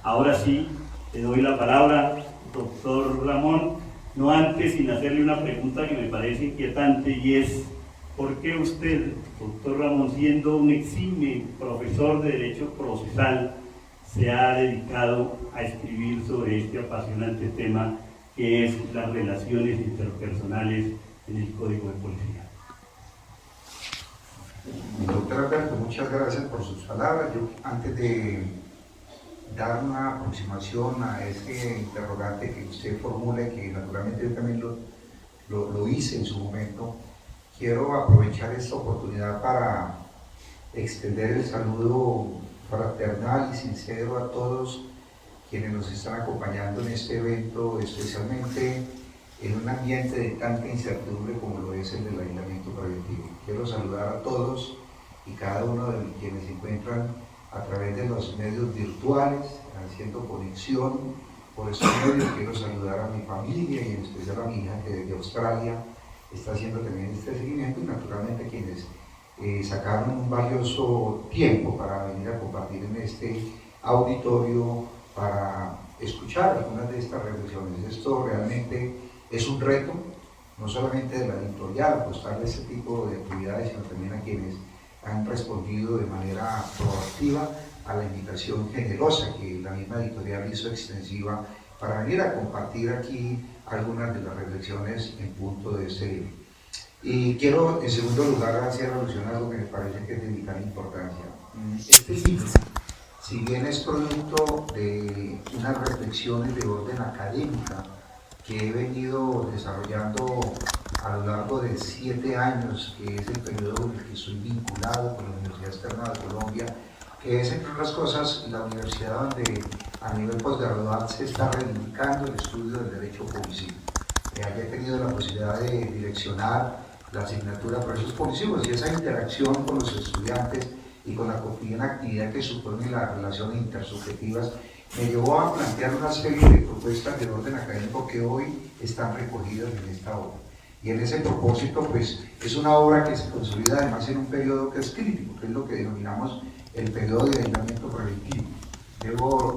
Ahora sí, le doy la palabra, doctor Ramón, no antes sin hacerle una pregunta que me parece inquietante, y es, ¿por qué usted, doctor Ramón, siendo un eximio profesor de Derecho Procesal, se ha dedicado a escribir sobre este apasionante tema que es las relaciones interpersonales en el Código de Policía? Doctor Alberto, muchas gracias por sus palabras. Yo, antes de dar una aproximación a ese interrogante que usted formula, que naturalmente yo también lo hice en su momento, quiero aprovechar esta oportunidad para extender el saludo fraternal y sincero a todos quienes nos están acompañando en este evento, especialmente en un ambiente de tanta incertidumbre como lo es el del aislamiento preventivo. Quiero saludar a todos y cada uno de quienes se encuentran a través de los medios virtuales, haciendo conexión por estos medios. Quiero saludar a mi familia y en especial a mi hija que desde Australia está haciendo también este seguimiento, y naturalmente quienes sacaron un valioso tiempo para venir a compartir en este auditorio para escuchar algunas de estas reflexiones. Esto realmente es un reto, no solamente de la editorial, apostarle a este tipo de actividades, sino también a quienes han respondido de manera proactiva a la invitación generosa que la misma editorial hizo extensiva para venir a compartir aquí algunas de las reflexiones en punto de este libro. Y quiero, en segundo lugar, hacer alusión a algo que me parece que es de vital importancia. Este libro, si bien es producto de unas reflexiones de orden académica que he venido desarrollando a lo largo de 7 años, que es el periodo en el que estoy vinculado con la Universidad Externa de Colombia, que es, entre otras cosas, la universidad donde a nivel postgradual se está reivindicando el estudio del derecho policivo. He tenido la posibilidad de direccionar la asignatura de procesos policivos, y esa interacción con los estudiantes y con la cotidiana actividad que supone las relaciones intersubjetivas me llevó a plantear una serie de propuestas de orden académico que hoy están recogidas en esta obra. Y en ese propósito, pues, es una obra que se consolida además en un periodo que es crítico, que es lo que denominamos el periodo de aislamiento preventivo. Debo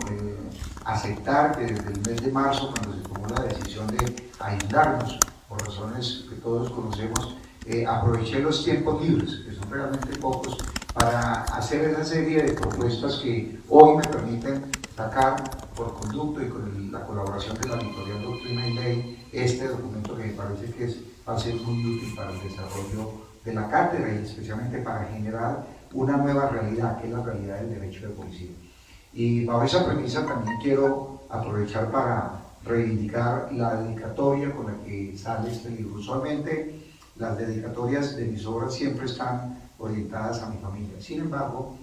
aceptar que desde el mes de marzo, cuando se tomó la decisión de aislarnos, por razones que todos conocemos, aproveché los tiempos libres, que son realmente pocos, para hacer esa serie de propuestas que hoy me permiten sacar por conducto y con la colaboración de la editorial Doctrina y Ley este documento que me parece que va a ser muy útil para el desarrollo de la cátedra y especialmente para generar una nueva realidad, que es la realidad del derecho de policía. Y bajo esa premisa también quiero aprovechar para reivindicar la dedicatoria con la que sale este libro. Usualmente las dedicatorias de mis obras siempre están orientadas a mi familia. Sin embargo,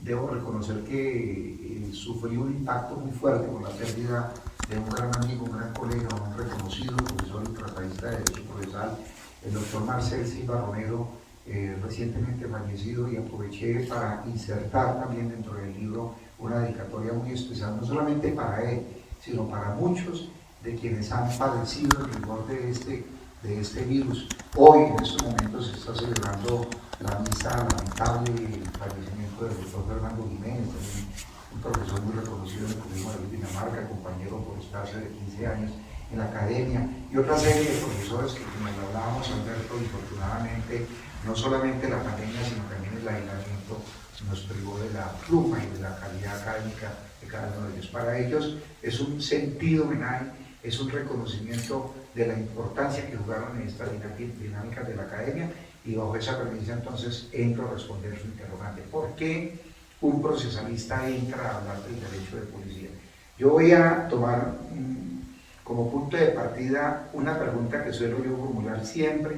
debo reconocer que sufrí un impacto muy fuerte con la pérdida de un gran amigo, un gran colega, un reconocido profesor y tratadista de Derecho Procesal, el doctor Marcel Silva Romero, recientemente fallecido, y aproveché para insertar también dentro del libro una dedicatoria muy especial, no solamente para él, sino para muchos de quienes han padecido el rigor de este virus. Hoy, en estos momentos, se está celebrando la misa lamentable y el fallecimiento del doctor Fernando Jiménez, también un profesor muy reconocido en el Colegio de Dinamarca, compañero por espacio de 15 años en la academia, y otra serie de profesores que, como lo hablábamos, Alberto, infortunadamente, no solamente la pandemia, sino también el aislamiento nos privó de la pluma y de la calidad académica de cada uno de ellos. Para ellos es un sentido homenaje, es un reconocimiento de la importancia que jugaron en esta dinámica de la academia, y bajo esa premisa entonces entro a responder su interrogante. ¿Por qué un procesalista entra a hablar del derecho de policía? Yo voy a tomar como punto de partida una pregunta que suelo yo formular siempre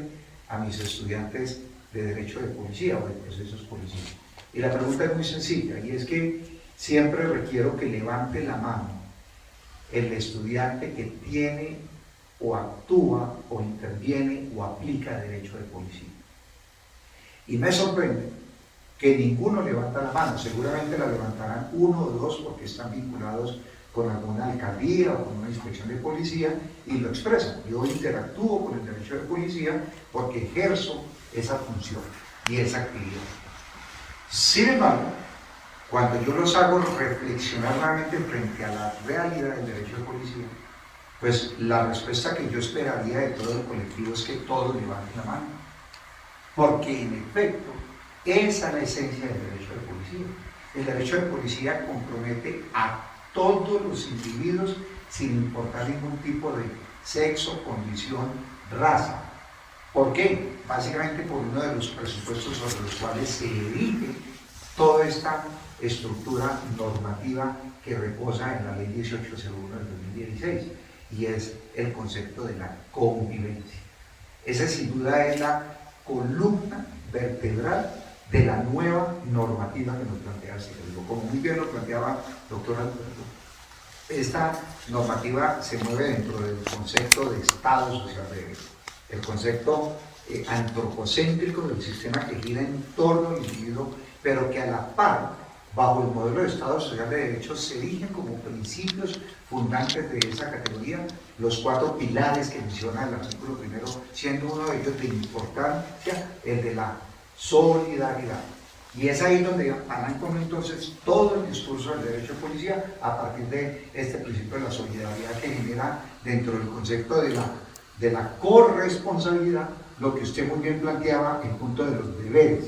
a mis estudiantes de derecho de policía o de procesos policíacos. Y la pregunta es muy sencilla, y es que siempre requiero que levante la mano el estudiante que tiene o actúa o interviene o aplica derecho de policía. Y me sorprende que ninguno levanta la mano. Seguramente la levantarán 1 o 2 porque están vinculados con alguna alcaldía o con una inspección de policía y lo expresan. Yo interactúo con el derecho de policía porque ejerzo esa función y esa actividad. Sin embargo, cuando yo los hago reflexionar realmente frente a la realidad del derecho de policía, pues la respuesta que yo esperaría de todo el colectivo es que todos levanten la mano. Porque en efecto, esa es la esencia del derecho de policía. El derecho de policía compromete a todos los individuos sin importar ningún tipo de sexo, condición, raza. ¿Por qué? Básicamente por uno de los presupuestos sobre los cuales se erige toda esta estructura normativa que reposa en la Ley 1801 del 2016, y es el concepto de la convivencia. Esa sin duda es la columna vertebral de la nueva normativa que nos plantea el Código. Como muy bien lo planteaba doctor Alberto, esta normativa se mueve dentro del concepto de Estado Social de Derecho, el concepto antropocéntrico del sistema que gira en torno al individuo, pero que a la par, bajo el modelo de Estado Social de Derecho, se erigen como principios fundantes de esa categoría los 4 pilares que menciona el artículo primero, siendo uno de ellos de importancia el de la solidaridad. Y es ahí donde arranca entonces todo el discurso del derecho de policía a partir de este principio de la solidaridad que genera dentro del concepto de la corresponsabilidad, lo que usted muy bien planteaba en punto de los deberes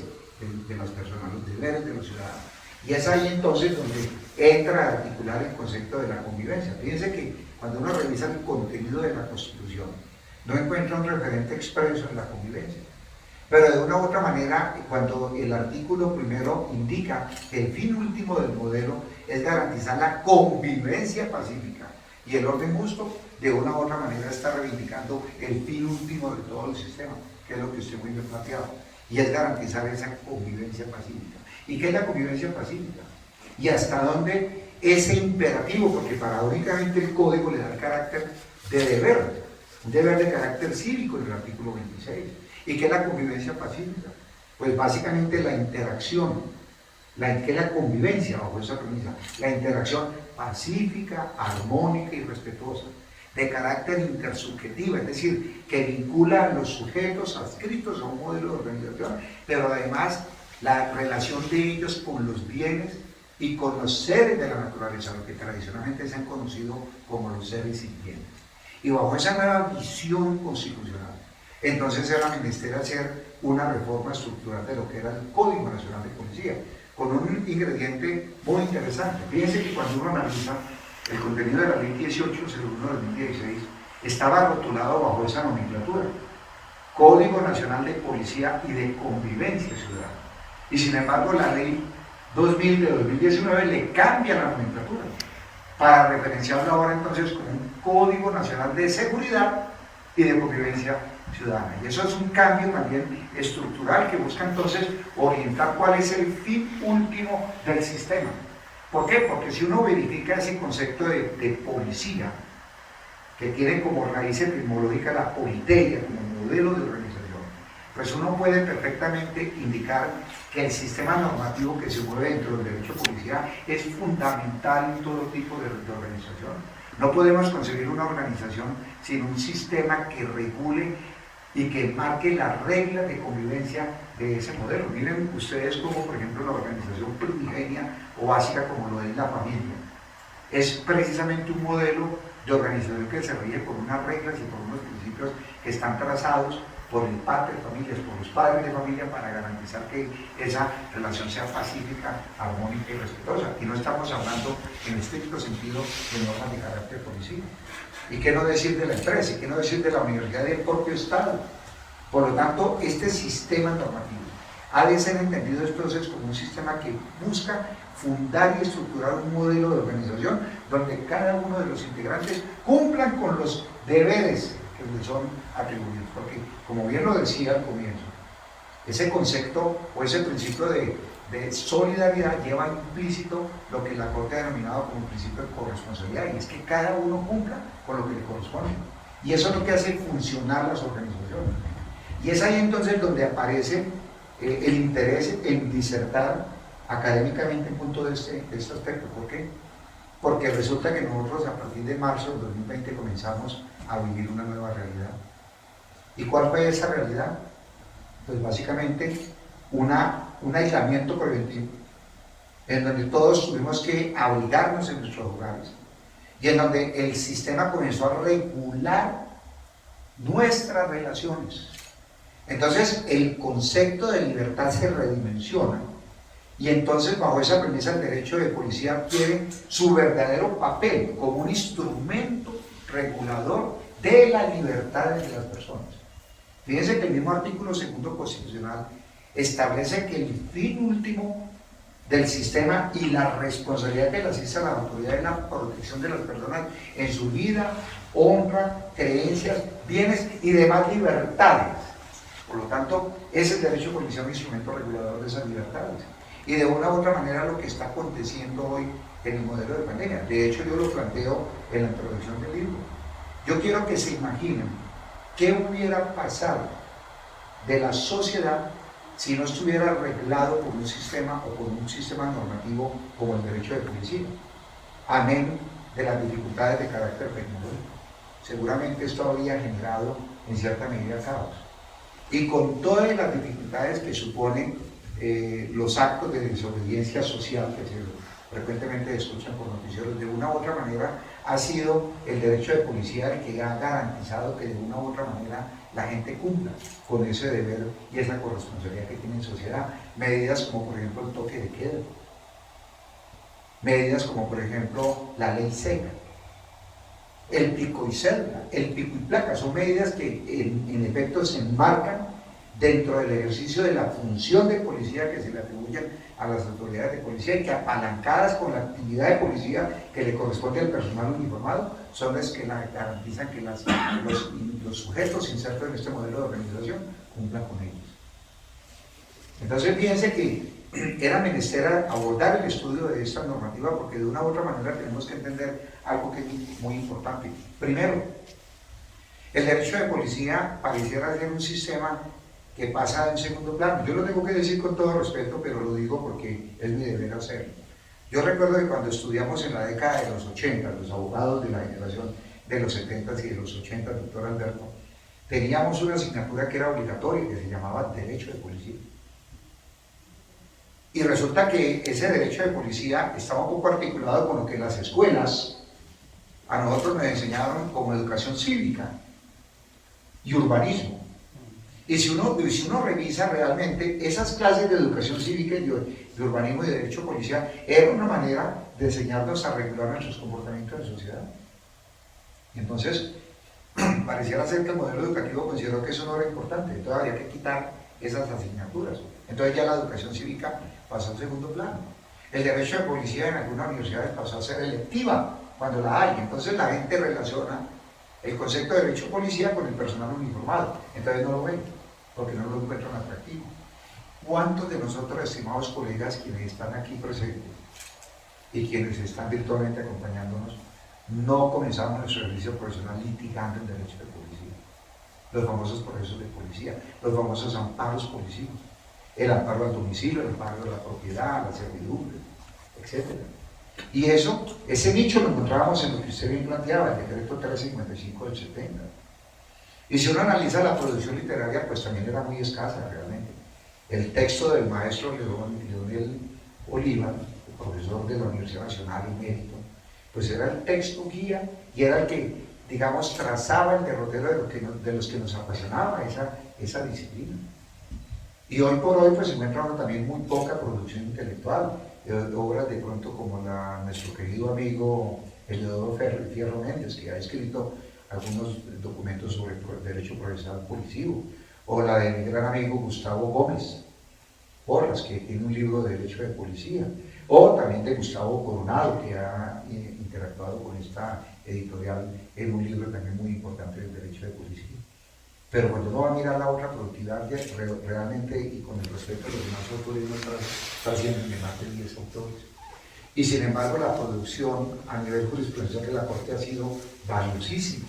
de las personas, los deberes de los ciudadanos. Y es ahí entonces donde entra a articular el concepto de la convivencia. Fíjense que cuando uno revisa el contenido de la Constitución, no encuentra un referente expreso en la convivencia. Pero de una u otra manera, cuando el artículo primero indica que el fin último del modelo es garantizar la convivencia pacífica y el orden justo, de una u otra manera está reivindicando el fin último de todo el sistema, que es lo que usted muy bien planteaba, y es garantizar esa convivencia pacífica. ¿Y qué es la convivencia pacífica? Y hasta dónde ese imperativo, porque paradójicamente el código le da el carácter de deber, un deber de carácter cívico en el artículo 26. ¿Y qué es la convivencia pacífica? Pues básicamente la interacción, ¿qué es la convivencia bajo esa premisa? La interacción pacífica, armónica y respetuosa, de carácter intersubjetiva, es decir, que vincula a los sujetos adscritos a un modelo de organización, pero además la relación de ellos con los bienes y con los seres de la naturaleza, lo que tradicionalmente se han conocido como los seres sintientes. Y bajo esa nueva visión constitucional, entonces era menester hacer una reforma estructural de lo que era el Código Nacional de Policía, con un ingrediente muy interesante. Fíjense que cuando uno analiza el contenido de la Ley 1801/2016, estaba rotulado bajo esa nomenclatura: Código Nacional de Policía y de Convivencia Ciudadana. Y sin embargo, la Ley 2000 de 2019 le cambia la nomenclatura para referenciarlo ahora entonces como un Código Nacional de Seguridad y de Convivencia Ciudadana. Y eso es un cambio también estructural que busca entonces orientar cuál es el fin último del sistema. ¿Por qué? Porque si uno verifica ese concepto de policía, que tiene como raíz etimológica la politeia, como modelo de organización, pues uno puede perfectamente indicar que el sistema normativo que se mueve dentro del derecho de policía es fundamental en todo tipo de organización. No podemos concebir una organización sin un sistema que regule y que marque las reglas de convivencia de ese modelo. Miren ustedes como, por ejemplo, la organización primigenia o básica como lo es la familia. Es precisamente un modelo de organización que se rige por unas reglas y por unos principios que están trazados por el padre de familias, por los padres de familia, para garantizar que esa relación sea pacífica, armónica y respetuosa. Y no estamos hablando en estricto sentido de normas de carácter policial. ¿Y qué no decir de la empresa? ¿Y qué no decir de la universidad y del propio Estado? Por lo tanto, este sistema normativo ha de ser entendido entonces como un sistema que busca fundar y estructurar un modelo de organización donde cada uno de los integrantes cumplan con los deberes que les son atribuidos. Porque, como bien lo decía al comienzo, ese concepto o ese principio de solidaridad lleva implícito lo que la Corte ha denominado como principio de corresponsabilidad, y es que cada uno cumpla con lo que le corresponde. Y eso es lo que hace funcionar las organizaciones. Y es ahí entonces donde aparece el interés en disertar académicamente en punto de este aspecto. ¿Por qué? Porque resulta que nosotros a partir de marzo del 2020 comenzamos a vivir una nueva realidad. ¿Y cuál fue esa realidad? Pues básicamente un aislamiento preventivo en donde todos tuvimos que abrigarnos en nuestros hogares y en donde el sistema comenzó a regular nuestras relaciones. Entonces el concepto de libertad se redimensiona y entonces bajo esa premisa el derecho de policía adquiere su verdadero papel como un instrumento regulador de las libertades de las personas. Fíjense que el mismo artículo segundo constitucional establece que el fin último del sistema y la responsabilidad que le asiste a la autoridad es la protección de las personas en su vida, honra, creencias, bienes y demás libertades. Por lo tanto, es el derecho policial un instrumento regulador de esas libertades. Y de una u otra manera lo que está aconteciendo hoy en el modelo de pandemia. De hecho, yo lo planteo en la introducción del libro. Yo quiero que se imaginen qué hubiera pasado de la sociedad si no estuviera arreglado por un sistema o por un sistema normativo como el derecho de policía, amén de las dificultades de carácter tecnológico. Seguramente esto habría generado en cierta medida caos. Y con todas las dificultades que suponen los actos de desobediencia social que frecuentemente escuchan por noticieros, de una u otra manera ha sido el derecho de policía el que ha garantizado que de una u otra manera la gente cumpla con ese deber y esa corresponsabilidad que tiene en sociedad. Medidas como por ejemplo el toque de queda, medidas como por ejemplo la ley seca, el pico y cédula, el pico y placa, son medidas que en efecto se enmarcan dentro del ejercicio de la función de policía que se le atribuyen a las autoridades de policía y que apalancadas con la actividad de policía que le corresponde al personal uniformado son las que garantizan que los sujetos insertos en este modelo de organización cumplan con ellos. Entonces fíjense que era menester abordar el estudio de esta normativa porque de una u otra manera tenemos que entender algo que es muy importante. Primero, el derecho de policía pareciera ser un sistema que pasa en segundo plano. Yo lo tengo que decir con todo respeto, pero lo digo porque es mi deber hacerlo. Yo recuerdo que cuando estudiamos en la década de los 80, los abogados de la generación de los 70 y de los 80, doctor Alberto, teníamos una asignatura que era obligatoria, que se llamaba Derecho de Policía. Y resulta que ese derecho de policía estaba un poco articulado con lo que las escuelas a nosotros nos enseñaron como educación cívica y urbanismo. Y si uno revisa realmente esas clases de educación cívica y de urbanismo y de derecho policial, era una manera de enseñarnos a regular nuestros comportamientos en sociedad. Y entonces, pareciera ser que el modelo educativo consideró que eso no era importante, entonces había que quitar esas asignaturas. Entonces ya la educación cívica pasó al segundo plano. El derecho de policía en algunas universidades pasó a ser electiva cuando la hay. Entonces la gente relaciona el concepto de derecho de policía con el personal uniformado. Entonces no lo ven, porque no lo encuentran atractivo. ¿Cuántos de nosotros, estimados colegas, quienes están aquí presentes y quienes están virtualmente acompañándonos, no comenzamos nuestro servicio profesional litigando en derecho de policía? Los famosos procesos de policía, los famosos amparos policíacos, el amparo al domicilio, el amparo a la propiedad, a la servidumbre, etc. Y ese nicho lo encontrábamos en lo que usted bien planteaba, el decreto 355 del 70. Y si uno analiza la producción literaria, pues también era muy escasa realmente. El texto del maestro Leonel Oliva, el profesor de la Universidad Nacional emérito, pues era el texto guía y era el que, digamos, trazaba el derrotero de los que nos apasionaba esa disciplina. Y hoy por hoy pues se encuentra también muy poca producción intelectual, obras de pronto como nuestro querido amigo Eleodoro Fierro Méndez, que ha escrito algunos documentos sobre el derecho procesal policivo, o la de mi gran amigo Gustavo Gómez Porras, que tiene un libro de derecho de policía, o también de Gustavo Coronado, que ha interactuado con esta editorial en un libro también muy importante del derecho de policía. Pero cuando uno va a mirar la otra productividad, realmente, y con el respeto a los demás autores, no está haciendo de más de 10 autores. Y sin embargo, la producción a nivel jurisprudencial de la Corte ha sido valiosísima,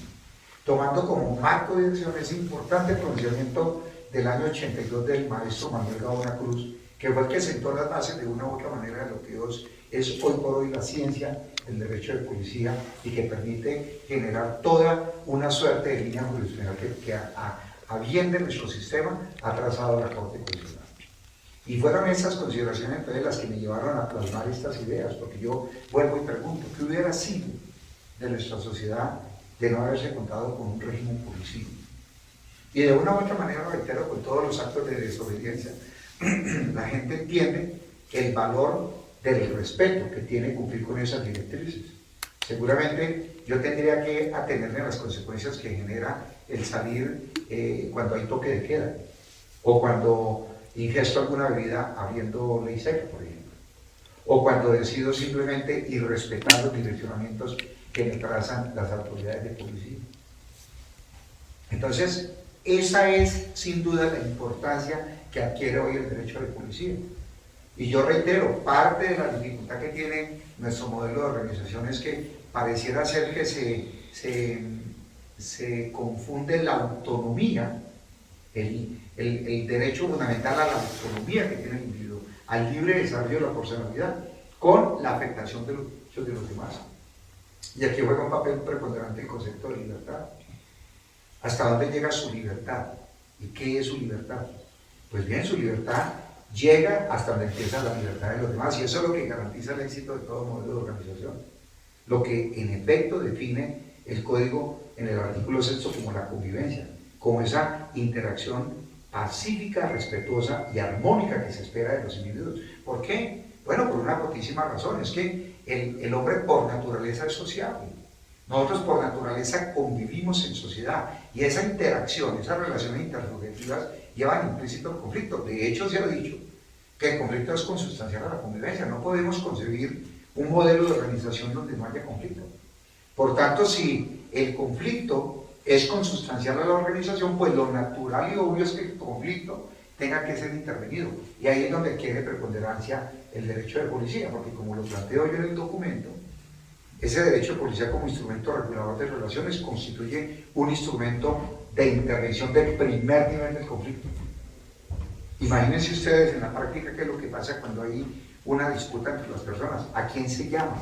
tomando como marco de acción ese importante pronunciamiento del año 82 del maestro Manuel Gaona Cruz, que fue el que sentó las bases de una u otra manera de lo que es hoy por hoy la ciencia, el derecho de policía, y que permite generar toda una suerte de línea jurisprudencial que a bien de nuestro sistema ha trazado la Corte Constitucional. Y fueron esas consideraciones entonces las que me llevaron a plasmar estas ideas, porque yo vuelvo y pregunto, ¿qué hubiera sido de nuestra sociedad de no haberse contado con un régimen policivo? Y de una u otra manera, reitero, con todos los actos de desobediencia, la gente entiende el valor del respeto que tiene cumplir con esas directrices. Seguramente yo tendría que atenerme a las consecuencias que genera el salir cuando hay toque de queda, o cuando ingesto alguna bebida abriendo ley seca, por ejemplo, o cuando decido simplemente ir respetando los direccionamientos que me trazan las autoridades de policía. Entonces, esa es sin duda la importancia que adquiere hoy el derecho de policía. Y yo reitero, parte de la dificultad que tiene nuestro modelo de organización es que pareciera ser que se confunde la autonomía, el derecho fundamental a la autonomía que tiene el individuo, al libre desarrollo de la personalidad, con la afectación de los derechos de los demás. Y aquí juega un papel preponderante el concepto de libertad. ¿Hasta dónde llega su libertad? ¿Y qué es su libertad? Pues bien, su libertad llega hasta donde empieza la libertad de los demás, y eso es lo que garantiza el éxito de todo modelo de organización. Lo que en efecto define el código en el artículo 6 como la convivencia, como esa interacción pacífica, respetuosa y armónica que se espera de los individuos. ¿Por qué? Bueno, por una cortísima razón, es que el hombre por naturaleza es sociable. Nosotros por naturaleza convivimos en sociedad, y esa interacción, esas relaciones intersubjetivas llevan implícito el conflicto. De hecho, se ha dicho que el conflicto es consustancial a la convivencia. No podemos concebir un modelo de organización donde no haya conflicto. Por tanto, si el conflicto es consustancial a la organización, pues lo natural y obvio es que el conflicto tenga que ser intervenido. Y ahí es donde adquiere preponderancia el derecho de policía, porque como lo planteo yo en el documento, ese derecho de policía como instrumento regulador de relaciones constituye un instrumento de intervención del primer nivel del conflicto. Imagínense ustedes en la práctica qué es lo que pasa cuando hay una disputa entre las personas. ¿A quién se llama?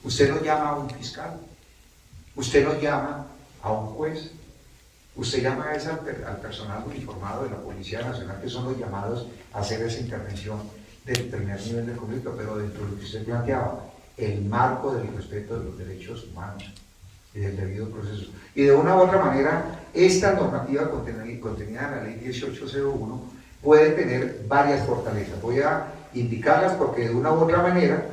Usted no llama a un fiscal, usted no llama a un juez, usted llama al personal uniformado de la Policía Nacional, que son los llamados a hacer esa intervención del primer nivel del conflicto, pero dentro de lo que usted planteaba, el marco del respeto de los derechos humanos y del debido proceso. Y de una u otra manera, esta normativa contenida en la ley 1801 puede tener varias fortalezas. Voy a indicarlas porque de una u otra manera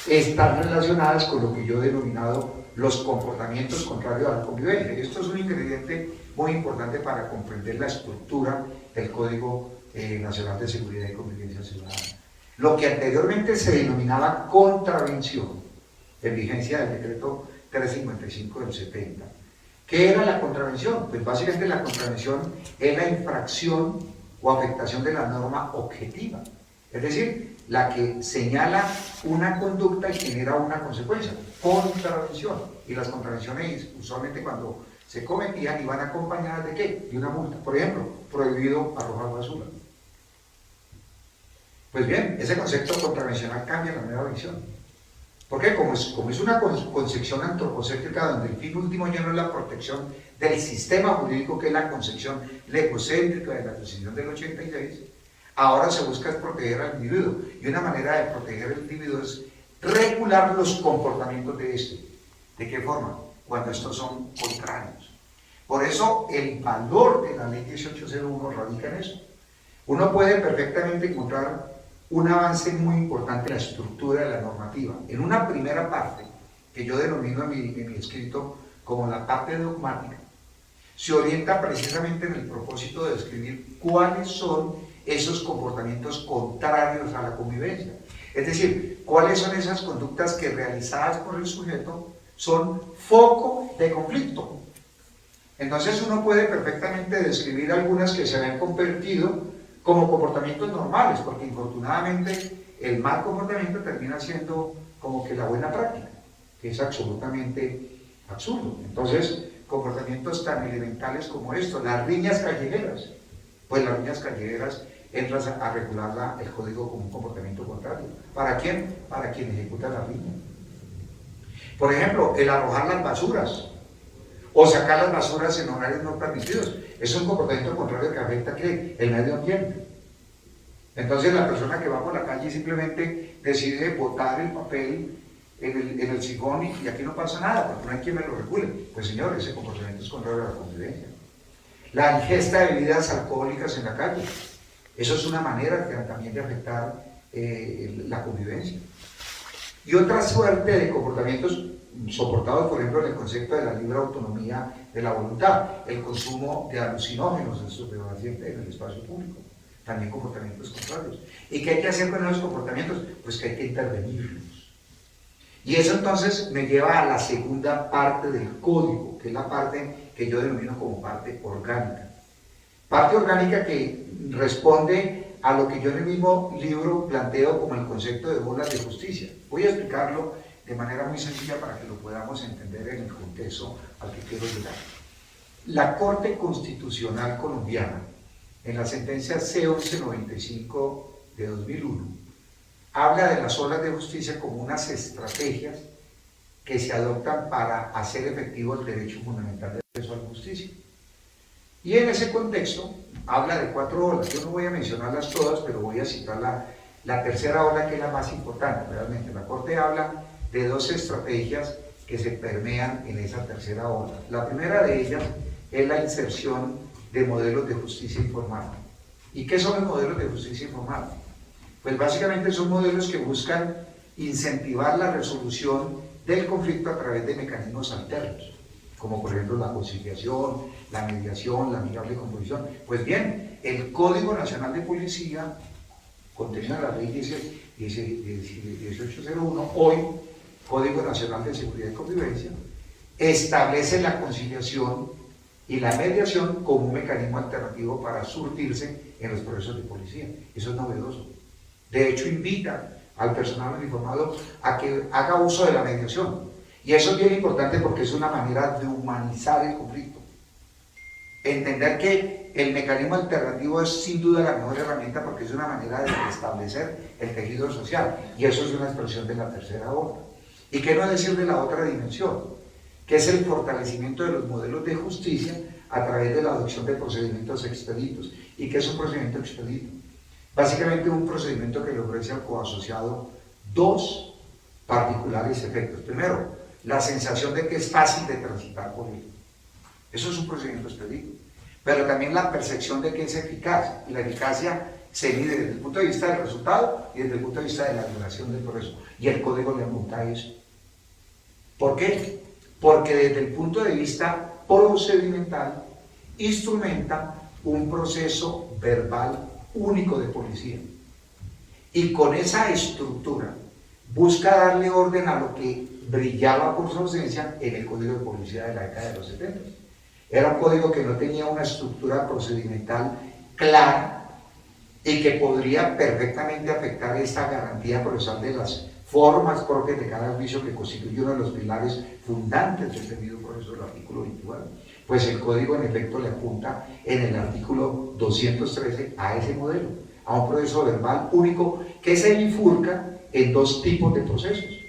están relacionadas con lo que yo he denominado los comportamientos contrarios a la convivencia. Y esto es un ingrediente muy importante para comprender la estructura del Código Nacional de Seguridad y Convivencia Ciudadana. Lo que anteriormente se denominaba contravención, en vigencia del decreto 355 del 70. ¿Qué era la contravención? Pues básicamente la contravención es la infracción o afectación de la norma objetiva, es decir, la que señala una conducta y genera una consecuencia. Contravención. Y las contravenciones usualmente cuando se cometían iban acompañadas ¿de qué? De una multa. Por ejemplo, prohibido arrojar basura. Pues bien, ese concepto contravencional cambia la nueva visión. ¿Por qué? Como es una concepción antropocéntrica donde el fin último ya no es la protección del sistema jurídico, que es la concepción legocéntrica de la Constitución del 86, ahora se busca es proteger al individuo. Y una manera de proteger al individuo es regular los comportamientos de este. ¿De qué forma? Cuando estos son contrarios. Por eso el valor de la ley 1801 radica en eso. Uno puede perfectamente encontrar un avance muy importante en la estructura de la normativa. En una primera parte, que yo denomino en mi escrito como la parte dogmática, se orienta precisamente en el propósito de describir cuáles son esos comportamientos contrarios a la convivencia. Es decir, cuáles son esas conductas que realizadas por el sujeto son foco de conflicto. Entonces uno puede perfectamente describir algunas que se han convertido como comportamientos normales, porque infortunadamente el mal comportamiento termina siendo como que la buena práctica, que es absolutamente absurdo. Entonces, comportamientos tan elementales como esto, las riñas callejeras, pues las riñas callejeras entran a regular el código como un comportamiento contrario. ¿Para quién? Para quien ejecuta la riña. Por ejemplo, el arrojar las basuras o sacar las basuras en horarios no permitidos es un comportamiento contrario que afecta ¿qué? El medio ambiente. Entonces la persona que va por la calle simplemente decide botar el papel en el sifón y aquí no pasa nada, porque no hay quien me lo regule. Pues señor, ese comportamiento es contrario a la convivencia. La ingesta de bebidas alcohólicas en la calle, eso es una manera también de afectar la convivencia. Y otra suerte de comportamientos soportados, por ejemplo, en el concepto de la libre autonomía de la voluntad, el consumo de alucinógenos, de estupefacientes en el espacio público, también comportamientos contrarios. ¿Y qué hay que hacer con esos comportamientos? Pues que hay que intervenirlos. Y eso entonces me lleva a la segunda parte del código, que es la parte que yo denomino como parte orgánica. Parte orgánica que responde a lo que yo en el mismo libro planteo como el concepto de bolas de justicia. Voy a explicarlo de manera muy sencilla para que lo podamos entender en el contexto al que quiero llegar. La Corte Constitucional Colombiana, en la sentencia C1195 de 2001, habla de las olas de justicia como unas estrategias que se adoptan para hacer efectivo el derecho fundamental de acceso a la justicia. Y en ese contexto habla de 4 olas. Yo no voy a mencionarlas todas, pero voy a citar la tercera ola, que es la más importante realmente. La Corte habla de 2 estrategias que se permean en esa tercera ola. La primera de ellas es la inserción de modelos de justicia informal. ¿Y qué son los modelos de justicia informal? Pues básicamente son modelos que buscan incentivar la resolución del conflicto a través de mecanismos alternos, como por ejemplo la conciliación, la mediación, la amigable composición. Pues bien, el Código Nacional de Policía, contenido en la ley 1801, hoy Código Nacional de Seguridad y Convivencia, establece la conciliación y la mediación como un mecanismo alternativo para surtirse en los procesos de policía. Eso es novedoso. De hecho, invita al personal uniformado a que haga uso de la mediación. Y eso es bien importante porque es una manera de humanizar el conflicto. Entender que el mecanismo alternativo es sin duda la mejor herramienta porque es una manera de restablecer el tejido social. Y eso es una expresión de la tercera ola. ¿Y qué no decir de la otra dimensión? Que es el fortalecimiento de los modelos de justicia a través de la adopción de procedimientos expeditos. ¿Y qué es un procedimiento expedito? Básicamente un procedimiento que le ofrece al coasociado 2 particulares efectos. Primero, la sensación de que es fácil de transitar por él. Eso es un procedimiento expedito. Pero también la percepción de que es eficaz. Y la eficacia se mide desde el punto de vista del resultado y desde el punto de vista de la duración del proceso. Y el código le apunta a eso. ¿Por qué? Porque desde el punto de vista procedimental instrumenta un proceso verbal único de policía. Y con esa estructura busca darle orden a lo que brillaba por su ausencia en el Código de Policía de la década de los 70. Era un código que no tenía una estructura procedimental clara y que podría perfectamente afectar esta garantía procesal de las formas propias de cada juicio, que constituye uno de los pilares fundantes del debido proceso del artículo 24. Pues el código en efecto le apunta en el artículo 213 a ese modelo, a un proceso verbal único que se bifurca en 2 tipos de procesos,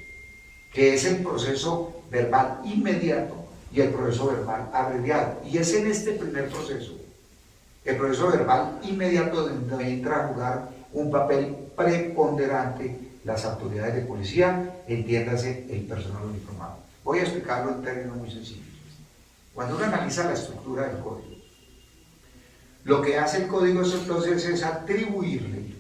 que es el proceso verbal inmediato y el proceso verbal abreviado. Y es en este primer proceso, el proceso verbal inmediato, donde entra a jugar un papel preponderante las autoridades de policía, entiéndase el personal uniformado. Voy a explicarlo en términos muy sencillos. Cuando uno analiza la estructura del código, lo que hace el código entonces es atribuirle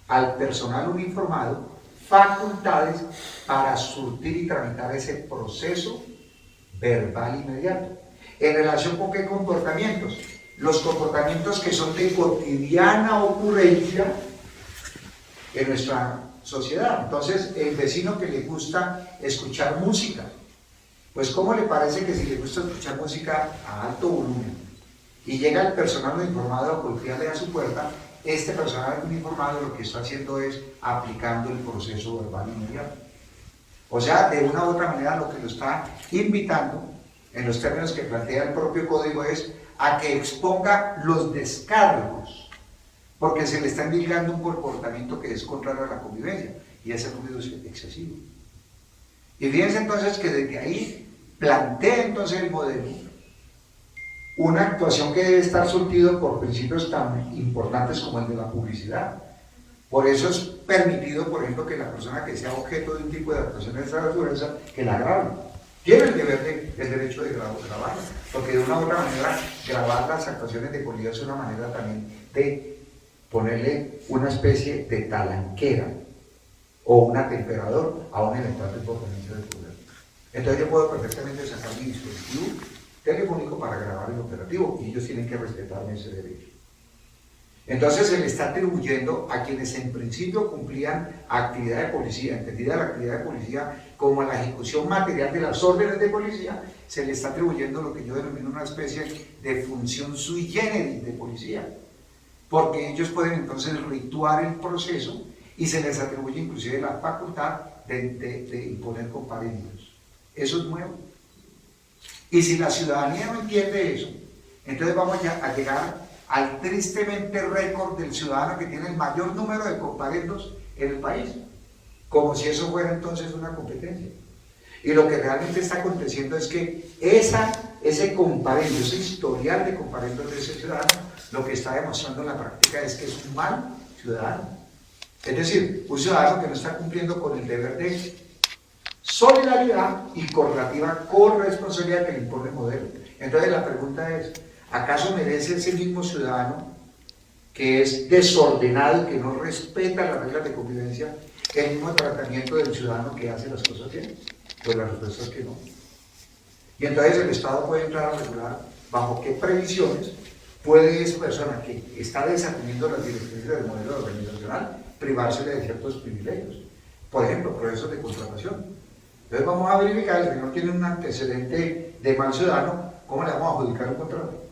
al personal uniformado facultades para surtir y tramitar ese proceso verbal inmediato. ¿En relación con qué comportamientos? Los comportamientos que son de cotidiana ocurrencia en nuestra sociedad. Entonces, el vecino que le gusta escuchar música, pues ¿cómo le parece que si le gusta escuchar música a alto volumen y llega el personal uniformado a golpearle a su puerta, este personal uniformado lo que está haciendo es aplicando el proceso verbal inmediato? O sea, de una u otra manera lo que lo está invitando, en los términos que plantea el propio código, es a que exponga los descargos, porque se le está indicando un comportamiento que es contrario a la convivencia, y ese ruido es excesivo. Y fíjense entonces que desde ahí plantea entonces el modelo una actuación que debe estar surtido por principios tan importantes como el de la publicidad. Por eso es permitido, por ejemplo, que la persona que sea objeto de un tipo de actuación de esa naturaleza, que la grabe. Tiene el derecho de grabarla, porque de una u otra manera grabar las actuaciones de policía es una manera también de ponerle una especie de talanquera o un atemperador a un eventual comportamiento del poder. Entonces yo puedo perfectamente sacar mi dispositivo telefónico para grabar el operativo y ellos tienen que respetarme ese derecho. Entonces se le está atribuyendo a quienes en principio cumplían actividad de policía, entendida la actividad de policía como la ejecución material de las órdenes de policía, se le está atribuyendo lo que yo denomino una especie de función sui generis de policía, porque ellos pueden entonces rituar el proceso y se les atribuye inclusive la facultad de imponer comparendos. Eso es nuevo. Y si la ciudadanía no entiende eso, entonces vamos a llegar al tristemente récord del ciudadano que tiene el mayor número de comparendos en el país, como si eso fuera entonces una competencia. Y lo que realmente está aconteciendo es que ese comparendo, ese historial de comparendos de ese ciudadano, lo que está demostrando en la práctica es que es un mal ciudadano. Es decir, un ciudadano que no está cumpliendo con el deber de solidaridad y correlativa corresponsabilidad que le impone el modelo. Entonces la pregunta es, ¿acaso merece ese mismo ciudadano que es desordenado y que no respeta las reglas de convivencia el mismo tratamiento del ciudadano que hace las cosas bien? Pues la respuesta es que no. Y entonces el Estado puede entrar a regular bajo qué previsiones puede esa persona que está desatendiendo las directrices del modelo organizacional privarse de ciertos privilegios. Por ejemplo, procesos de contratación. Entonces vamos a verificar si no tiene un antecedente de mal ciudadano, ¿cómo le vamos a adjudicar un contrato?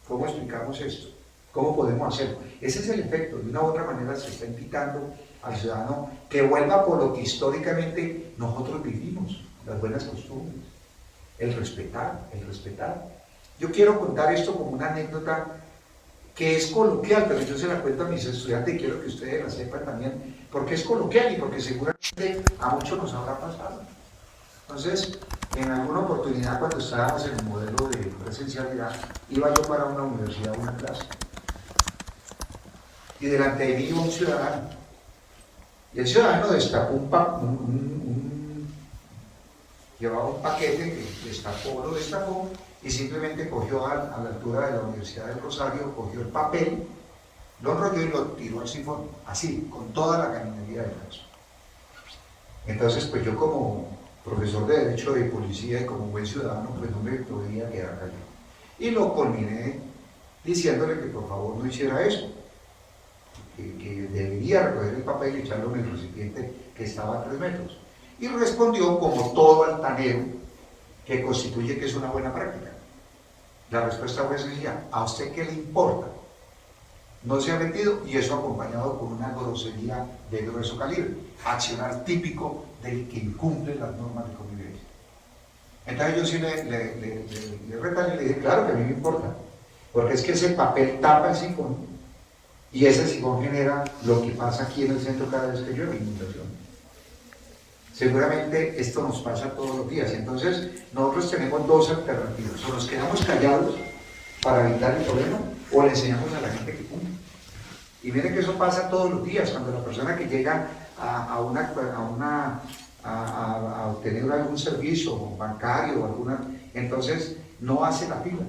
¿Cómo explicamos esto? ¿Cómo podemos hacerlo? Ese es el efecto. De una u otra manera se está invitando al ciudadano que vuelva por lo que históricamente nosotros vivimos, las buenas costumbres, el respetar, el respetar. Yo quiero contar esto como una anécdota que es coloquial, pero yo se la cuento a mis estudiantes y quiero que ustedes la sepan también, porque es coloquial y porque seguramente a muchos nos habrá pasado. Entonces, en alguna oportunidad cuando estábamos en el modelo de presencialidad, iba yo para una universidad, una clase, y delante de mí iba un ciudadano, y el ciudadano destapó llevaba un paquete que destapó, lo destapó, y simplemente cogió a la altura de la Universidad del Rosario, cogió el papel, lo enrolló y lo tiró al sifón, así, con toda la caminería del caso. Entonces, pues yo como profesor de Derecho de Policía y como buen ciudadano, pues no me podía quedar callado. Y lo culminé diciéndole que por favor no hiciera eso, que debería recoger el papel y echarlo en el recipiente que estaba a 3 metros. Y respondió como todo altanero que constituye que es una buena práctica. La respuesta fue sencilla: ¿a usted qué le importa? No se ha metido, y eso acompañado con una grosería de grueso calibre, accionar típico del que incumple las normas de convivencia. Entonces yo sí le retalié y le dije, claro que a mí me importa, porque es que ese papel tapa el sifón y ese sifón genera lo que pasa aquí en el centro cada vez que llueve, inundación. Seguramente esto nos pasa todos los días, entonces nosotros tenemos 2 alternativas: o nos quedamos callados para evitar el problema, o le enseñamos a la gente que cumple. Y miren que eso pasa todos los días, cuando la persona que llega a obtener algún servicio bancario o alguna, entonces no hace la fila.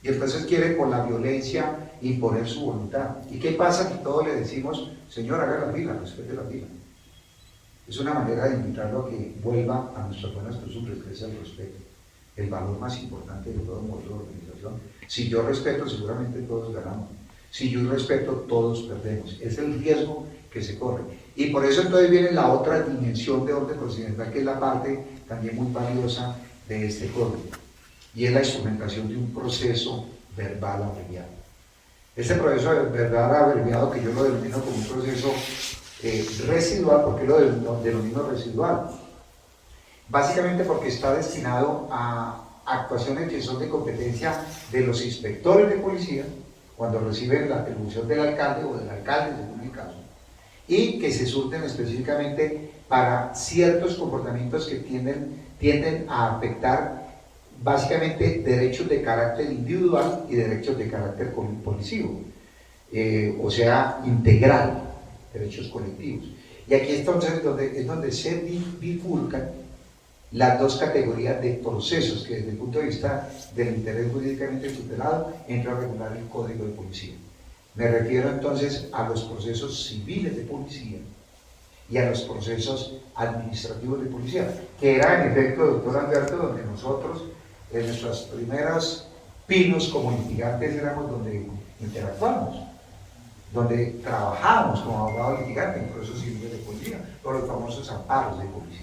Y entonces quiere con la violencia imponer su voluntad. ¿Y qué pasa si todos le decimos, señor, haga la fila, respete la fila? Es una manera de invitarlo a que vuelva a nuestras buenas costumbres, que es el respeto, el valor más importante de todo modelo de organización. Si yo respeto, seguramente todos ganamos. Si yo respeto, todos perdemos. Es el riesgo que se corre. Y por eso entonces viene la otra dimensión de orden procedimental, que es la parte también muy valiosa de este código, y es la instrumentación de un proceso verbal abreviado. Este proceso verbal abreviado, que yo lo denomino como un proceso residual. ¿Por qué lo denomino residual? Básicamente porque está destinado a actuaciones que son de competencia de los inspectores de policía, cuando reciben la atribución del alcalde o del alcalde, según el caso, y que se surten específicamente para ciertos comportamientos que tienden a afectar básicamente derechos de carácter individual y derechos de carácter policivo, o sea, integral. derechos colectivos. Y aquí entonces es donde se bifurcan las dos categorías de procesos que desde el punto de vista del interés jurídicamente tutelado entra a regular el Código de Policía. Me refiero entonces a los procesos civiles de policía y a los procesos administrativos de policía, que era en efecto, doctor Alberto, donde nosotros en nuestros primeros pinos como litigantes éramos donde interactuamos, donde trabajábamos como abogados litigantes en procesos civiles de policía, por los famosos amparos de policía.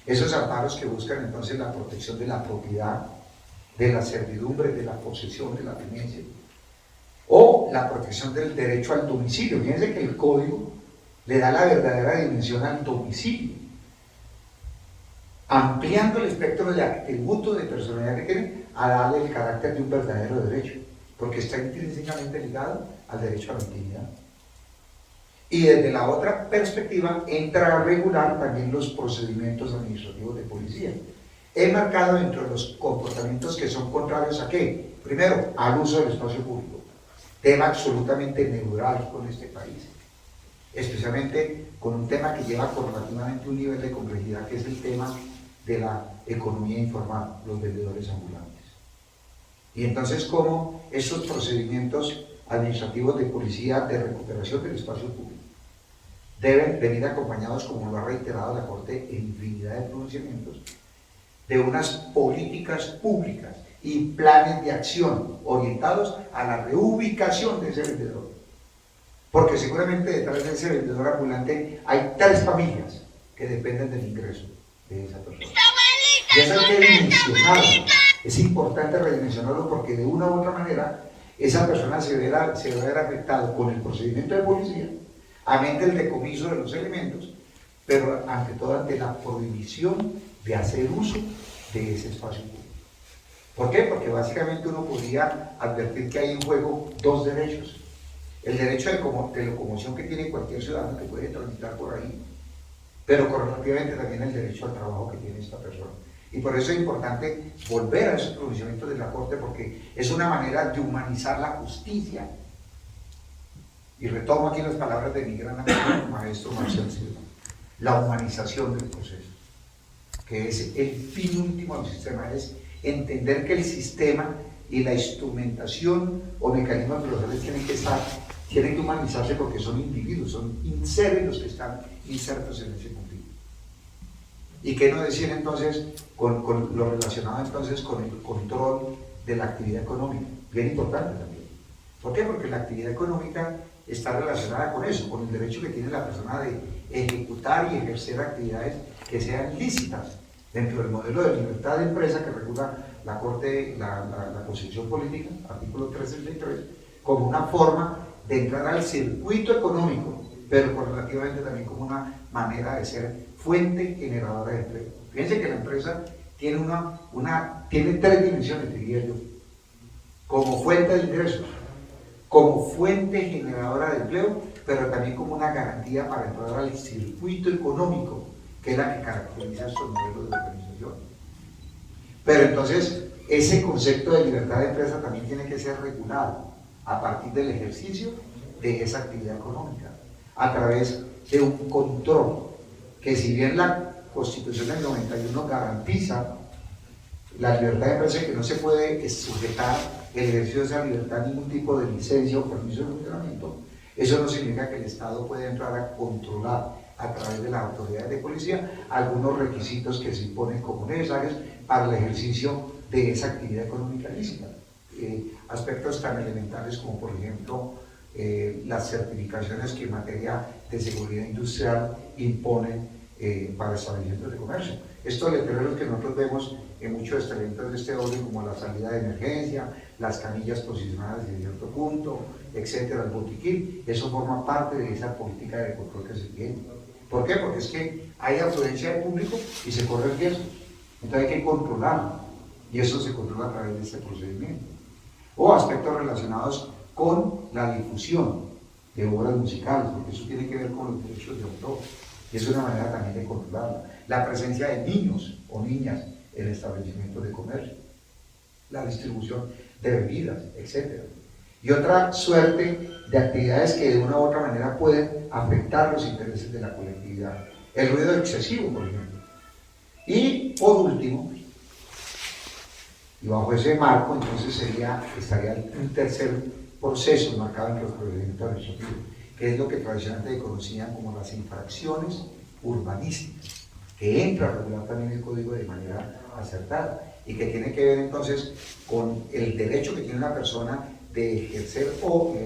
Esos amparos que buscan entonces la protección de la propiedad, de la servidumbre, de la posesión, de la tenencia, o la protección del derecho al domicilio. Fíjense que el código le da la verdadera dimensión al domicilio, ampliando el espectro de atributos de personalidad que tiene a darle el carácter de un verdadero derecho, porque está intrínsecamente ligado al derecho a la intimidad. Y desde la otra perspectiva entra a regular también los procedimientos administrativos de policía, enmarcado dentro de los comportamientos que son contrarios a ¿qué? Primero, al uso del espacio público, tema absolutamente neurálgico en este país, especialmente con un tema que lleva correlativamente un nivel de complejidad, que es el tema de la economía informal, los vendedores ambulantes. Y entonces, ¿cómo esos procedimientos administrativos de policía de recuperación del espacio público deben venir acompañados, como lo ha reiterado la Corte en infinidad de pronunciamientos, de unas políticas públicas y planes de acción orientados a la reubicación de ese vendedor? Porque seguramente detrás de ese vendedor ambulante hay 3 familias que dependen del ingreso de esa persona. Y eso hay que dimensionarlo. Es importante redimensionarlo porque de una u otra manera esa persona se va a ver afectada con el procedimiento de policía, ante el decomiso de los elementos, pero ante todo ante la prohibición de hacer uso de ese espacio público. ¿Por qué? Porque básicamente uno podría advertir que hay en juego 2 derechos. El derecho de locomoción que tiene cualquier ciudadano que puede transitar por ahí, pero correlativamente también el derecho al trabajo que tiene esta persona. Y por eso es importante volver a esos pronunciamientos de la Corte, porque es una manera de humanizar la justicia. Y retomo aquí las palabras de mi gran amigo maestro Marcial Silva: la humanización del proceso, que es el fin último del sistema, es entender que el sistema y la instrumentación o mecanismos procesales tienen que humanizarse, porque son individuos, son seres los que están insertos en ese conflicto. ¿Y qué no decir entonces con lo relacionado entonces con el control de la actividad económica? Bien importante también. ¿Por qué? Porque la actividad económica está relacionada con eso, con el derecho que tiene la persona de ejecutar y ejercer actividades que sean lícitas dentro del modelo de libertad de empresa que regula la Corte, la Constitución Política, artículo 363, como una forma de entrar al circuito económico, pero correlativamente también como una manera de ser fuente generadora de empleo. Fíjense que la empresa tiene tiene 3 dimensiones, diría yo: como fuente de ingresos, como fuente generadora de empleo, pero también como una garantía para entrar al circuito económico, que es la que caracteriza estos modelos de organización. Pero entonces, ese concepto de libertad de empresa también tiene que ser regulado a partir del ejercicio de esa actividad económica, a través de un control, que si bien la Constitución del 91 garantiza la libertad de empresa, que no se puede sujetar el ejercicio de esa libertad a ningún tipo de licencia o permiso de funcionamiento, eso no significa que el Estado pueda entrar a controlar a través de las autoridades de policía algunos requisitos que se imponen como necesarios para el ejercicio de esa actividad económica lícita. Aspectos tan elementales como, por ejemplo, las certificaciones que en materia de seguridad industrial imponen para establecimientos de comercio. Estos letreros que nosotros vemos en muchos establecimientos de este orden, como la salida de emergencia, las camillas posicionadas en cierto punto, etcétera, el botiquín, eso forma parte de esa política de control que se tiene. ¿Por qué? Porque es que hay afluencia de público y se corre el riesgo. Entonces hay que controlarlo, y eso se controla a través de este procedimiento. O aspectos relacionados con la difusión de obras musicales, porque eso tiene que ver con los derechos de autor, y es una manera también de controlarlo. La presencia de niños o niñas en establecimientos de comercio, la distribución de bebidas, etc. Y otra suerte de actividades que de una u otra manera pueden afectar los intereses de la colectividad. El ruido excesivo, por ejemplo. Y por último, y bajo ese marco, entonces estaría un tercer proceso marcado en los procedimientos administrativos, que es lo que tradicionalmente se conocían como las infracciones urbanísticas, que entra a regular también el código de manera acertada y que tiene que ver entonces con el derecho que tiene una persona de ejercer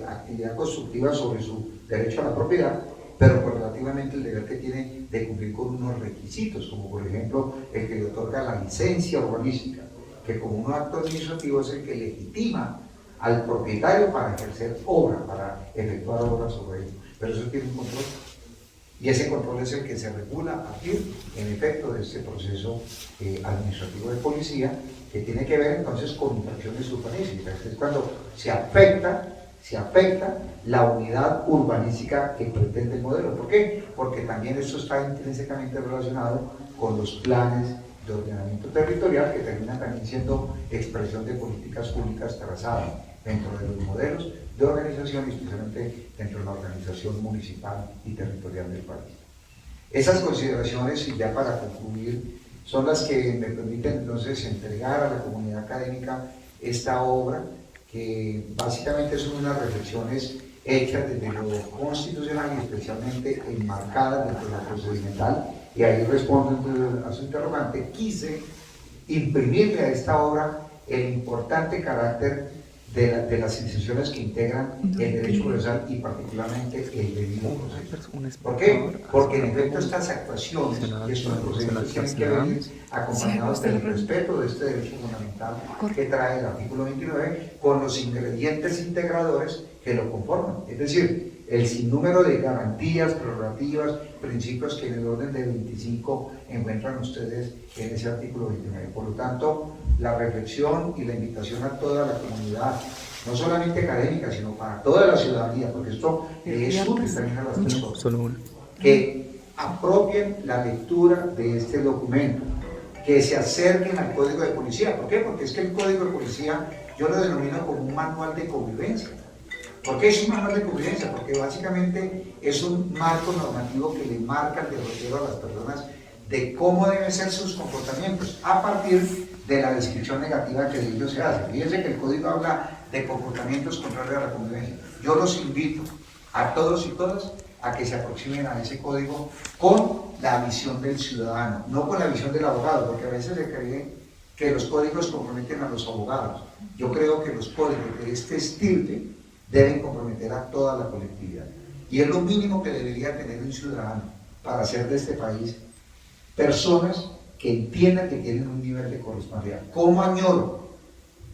actividad constructiva sobre su derecho a la propiedad, pero relativamente el deber que tiene de cumplir con unos requisitos, como por ejemplo el que le otorga la licencia urbanística, que como un acto administrativo es el que legitima al propietario para ejercer obra, para efectuar obras sobre ello. Pero eso tiene un control. Y ese control es el que se regula a partir, en efecto, de este proceso administrativo de policía, que tiene que ver entonces con infracciones urbanísticas. Es cuando se afecta la unidad urbanística que pretende el modelo. ¿Por qué? Porque también esto está intrínsecamente relacionado con los planes de ordenamiento territorial, que terminan también siendo expresión de políticas públicas trazadas dentro de los modelos de organización, especialmente dentro de la organización municipal y territorial del país. Esas consideraciones, y ya para concluir, son las que me permiten entonces entregar a la comunidad académica esta obra, que básicamente son unas reflexiones hechas desde lo constitucional y especialmente enmarcadas dentro de lo procedimental, y ahí respondo entonces a su interrogante. Quise imprimirle a esta obra el importante carácter de las instituciones que integran el derecho procesal y particularmente el debido proceso. ¿Por qué? Porque en efecto estas actuaciones y estos procedimientos tienen que venir acompañados del respeto de este derecho fundamental que trae el artículo 29 con los ingredientes integradores que lo conforman. Es decir, el sinnúmero de garantías, prerrogativas, principios que en el orden de 25 encuentran ustedes en ese artículo 29. Por lo tanto, la reflexión y la invitación a toda la comunidad, no solamente académica, sino para toda la ciudadanía, porque esto es útil también a las personas, que apropien la lectura de este documento, que se acerquen al Código de Policía. ¿Por qué? Porque es que el Código de Policía yo lo denomino como un manual de convivencia. ¿Por qué es un manual de convivencia? Porque básicamente es un marco normativo que le marca el derrotero a las personas de cómo deben ser sus comportamientos a partir de la descripción negativa que de ellos se hace. Fíjense que el código habla de comportamientos contrarios a la convivencia. Yo los invito a todos y todas a que se aproximen a ese código con la visión del ciudadano, no con la visión del abogado, porque a veces se cree que los códigos comprometen a los abogados. Yo creo que los códigos de este estirpe deben comprometer a toda la colectividad. Y es lo mínimo que debería tener un ciudadano para hacer de este país personas que entiendan que tienen un nivel de corresponsabilidad. ¿Cómo añoro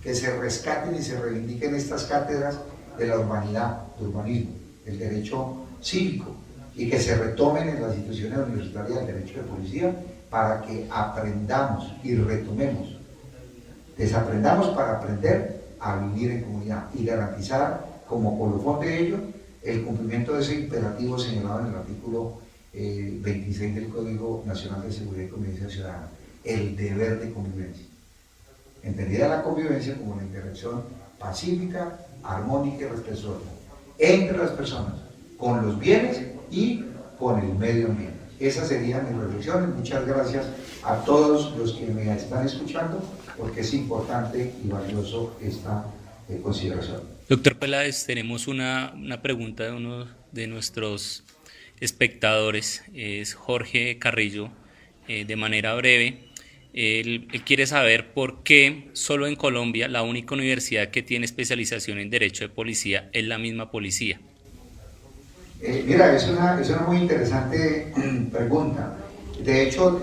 que se rescaten y se reivindiquen estas cátedras de la urbanidad, de urbanismo, el derecho cívico, y que se retomen en las instituciones universitarias el derecho de policía para que aprendamos y retomemos, desaprendamos para aprender a vivir en comunidad y garantizar como colofón de ello el cumplimiento de ese imperativo señalado en el artículo 26 del Código Nacional de Seguridad y Convivencia Ciudadana, el deber de convivencia. Entendida la convivencia como la interacción pacífica, armónica y respetuosa entre las personas, con los bienes y con el medio ambiente. Esas serían mis reflexiones. Muchas gracias a todos los que me están escuchando, porque es importante y valioso esta consideración. Doctor Peláez, tenemos una pregunta de uno de nuestros espectadores, es Jorge Carrillo, de manera breve. Él quiere saber por qué solo en Colombia la única universidad que tiene especialización en Derecho de Policía es la misma policía. Mira, es una muy interesante pregunta. De hecho,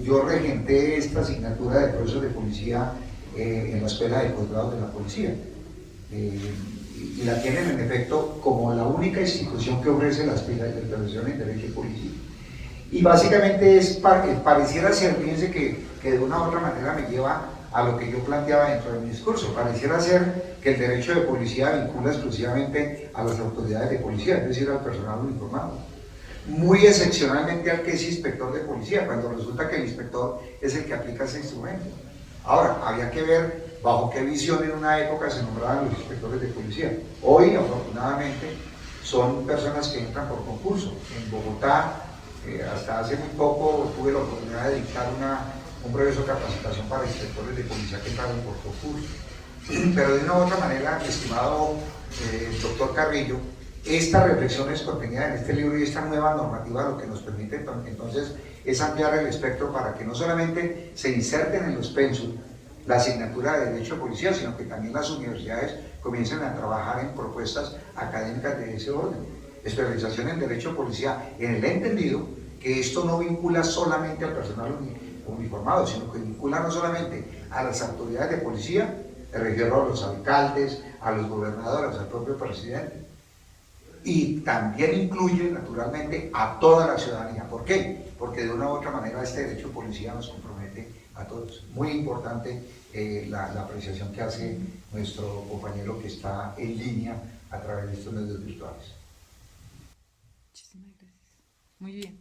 yo regenté esta asignatura de procesos de policía en la Escuela de Posgrado de la Policía. Y la tienen en efecto como la única institución que ofrece la especialización en Derecho de Policía. Y básicamente pareciera ser, fíjense que de una u otra manera me lleva a lo que yo planteaba dentro de mi discurso. Pareciera ser que el derecho de policía vincula exclusivamente a las autoridades de policía, es decir, al personal uniformado. Muy excepcionalmente al que es inspector de policía, cuando resulta que el inspector es el que aplica ese instrumento. Ahora, había que ver bajo qué visión en una época se nombraban los inspectores de policía. Hoy, afortunadamente, son personas que entran por concurso. En Bogotá, hasta hace muy poco, tuve la oportunidad de dictar un proceso de capacitación para inspectores de policía que entraron por concurso. Pero de una u otra manera, mi estimado doctor Carrillo, estas reflexiones contenidas en este libro y esta nueva normativa lo que nos permite entonces es ampliar el espectro para que no solamente se inserten en los pensos la asignatura de Derecho de Policía, sino que también las universidades comiencen a trabajar en propuestas académicas de ese orden. Especialización en Derecho de Policía, en el entendido que esto no vincula solamente al personal uniformado, sino que vincula no solamente a las autoridades de policía, me refiero a los alcaldes, a los gobernadores, al propio presidente, y también incluye naturalmente a toda la ciudadanía. ¿Por qué? Porque de una u otra manera este derecho de policía nos compromete a todos. Muy importante la apreciación que hace nuestro compañero que está en línea a través de estos medios virtuales. Muchísimas gracias. Muy bien.